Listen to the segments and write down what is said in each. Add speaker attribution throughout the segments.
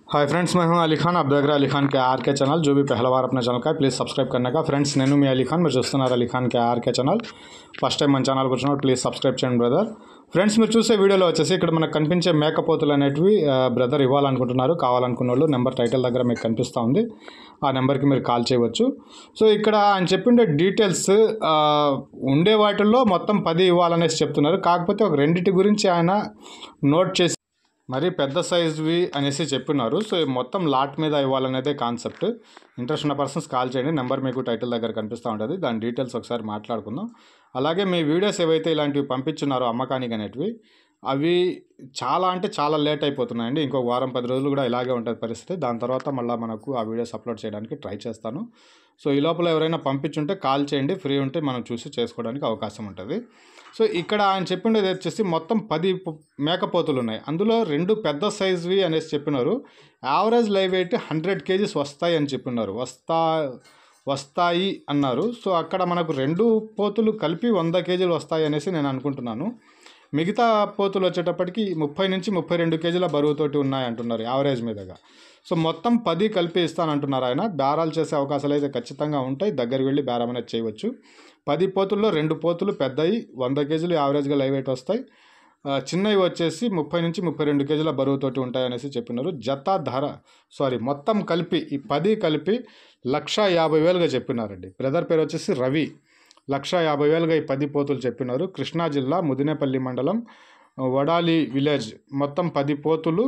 Speaker 1: Hi friends, मैं हूं अली खान। आप देख रहे हैं अली खान के आर के चैनल। जो भी पहला बार अपने चैनल का है प्लीज़ सब्सक्రైब करने का। ఫ్రెండ్స్, నేను మీ అలీ ఖాన్, మీరు చూస్తున్నారు అలీ ఖాన్ కే ఆర్కే ఛానల్. ఫస్ట్ టైం మన ఛానల్కి వచ్చినప్పుడు ప్లీజ్ సబ్స్క్రైబ్ చేయండి బ్రదర్. ఫ్రెండ్స్, మీరు చూసే వీడియోలో వచ్చేసి ఇక్కడ మనకు కనిపించే మేకపోతులు అనేటివి బ్రదర్ ఇవ్వాలనుకుంటున్నారు. కావాలనుకున్న వాళ్ళు నెంబర్ టైటిల్ దగ్గర మీకు కనిపిస్తూ ఉంది, ఆ నెంబర్కి మీరు కాల్ చేయవచ్చు. సో ఇక్కడ ఆయన చెప్పిండే డీటెయిల్స్ ఉండే వాటిల్లో మొత్తం 10 ఇవ్వాలనేసి చెప్తున్నారు. కాకపోతే ఒక రెండింటి గురించి ఆయన నోట్ చేసి మరి పెద్ద సైజువి అనేసి చెప్పున్నారు. సో మొత్తం లాట్ మీద ఇవ్వాలనేదే కాన్సెప్ట్. ఇంట్రెస్ట్ ఉన్న పర్సన్స్ కాల్ చేయండి, నెంబర్ మీకు టైటిల్ దగ్గర కనిపిస్తూ ఉంటుంది. దాని డీటెయిల్స్ ఒకసారి మాట్లాడుకుందాం. అలాగే మీ వీడియోస్ ఏవైతే ఇలాంటివి పంపించున్నారో అమ్మకానికి అనేటివి, అవి చాలా అంటే చాలా లేట్ అయిపోతున్నాయండి. ఇంకో వారం 10 రోజులు కూడా ఇలాగే ఉంటుంది పరిస్థితి. దాని తర్వాత మళ్ళీ మనకు ఆ వీడియోస్ అప్లోడ్ చేయడానికి ట్రై చేస్తాను. సో ఈ లోపల ఎవరైనా పంపించుంటే కాల్ చేయండి, ఫ్రీ ఉంటే మనం చూసి చేసుకోవడానికి అవకాశం ఉంటుంది. సో ఇక్కడ ఆయన చెప్పిండేది వచ్చేసి మొత్తం 10 మేకపోతులు ఉన్నాయి. అందులో 2 పెద్ద సైజువి అనేసి చెప్పినారు. యావరేజ్ లైవ్ వెయిట్ 100 kgs వస్తాయి అని చెప్పినారు. వస్తాయి అన్నారు. సో అక్కడ మనకు 2 పోతులు కలిపి 100 kgs వస్తాయి అనేసి నేను అనుకుంటున్నాను. మిగతా పోతులు వచ్చేటప్పటికి 30 నుంచి 32 kgs బరువుతోటి ఉన్నాయి అంటున్నారు యావరేజ్ మీదగా. సో మొత్తం 10 కలిపి ఇస్తానంటున్నారు ఆయన. బేరాలు చేసే అవకాశాలు అయితే ఖచ్చితంగా ఉంటాయి. దగ్గరికి వెళ్ళి బేరం అనేది చేయవచ్చు. 10 పోతుల్లో 2 పోతులు పెద్దవి 100 kgs యావరేజ్గా లైవ్ వెయిట్ వస్తాయి. చిన్నవి వచ్చేసి 30 నుంచి 32 kgs బరువుతోటి ఉంటాయి అనేసి చెప్పినారు. జత ధర మొత్తం కలిపి ఈ 10 కలిపి 1,50,000గా చెప్పినారండి. బ్రదర్ పేరు వచ్చేసి రవి. 1,50,000గా ఈ 10 పోతులు చెప్పినారు. కృష్ణా జిల్లా ముదినేపల్లి మండలం వడాలి విలేజ్. మొత్తం 10 పోతులు,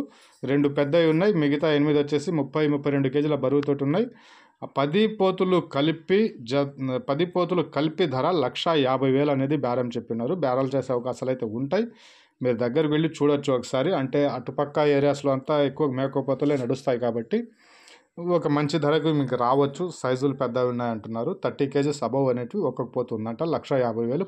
Speaker 1: 2 పెద్దవి ఉన్నాయి, మిగతా 8 వచ్చేసి 30-32 kgs బరువుతోటి ఉన్నాయి. 10 పోతులు కలిపి ధర 1,50,000 అనేది బేరం చెప్పినారు. బేరాలు చేసే అవకాశాలు అయితే ఉంటాయి. మీరు దగ్గరికి వెళ్ళి చూడొచ్చు ఒకసారి. అంటే అటుపక్క ఏరియాస్లో అంతా ఎక్కువ మేకపోతులే నడుస్తాయి కాబట్టి ఒక మంచి ధరకు మీకు రావచ్చు. సైజులు పెద్దవి ఉన్నాయంటున్నారు. 30 kgs అబవ్ అనేటివి ఒక్కొక్క పోతు ఉందంట. 1,50,000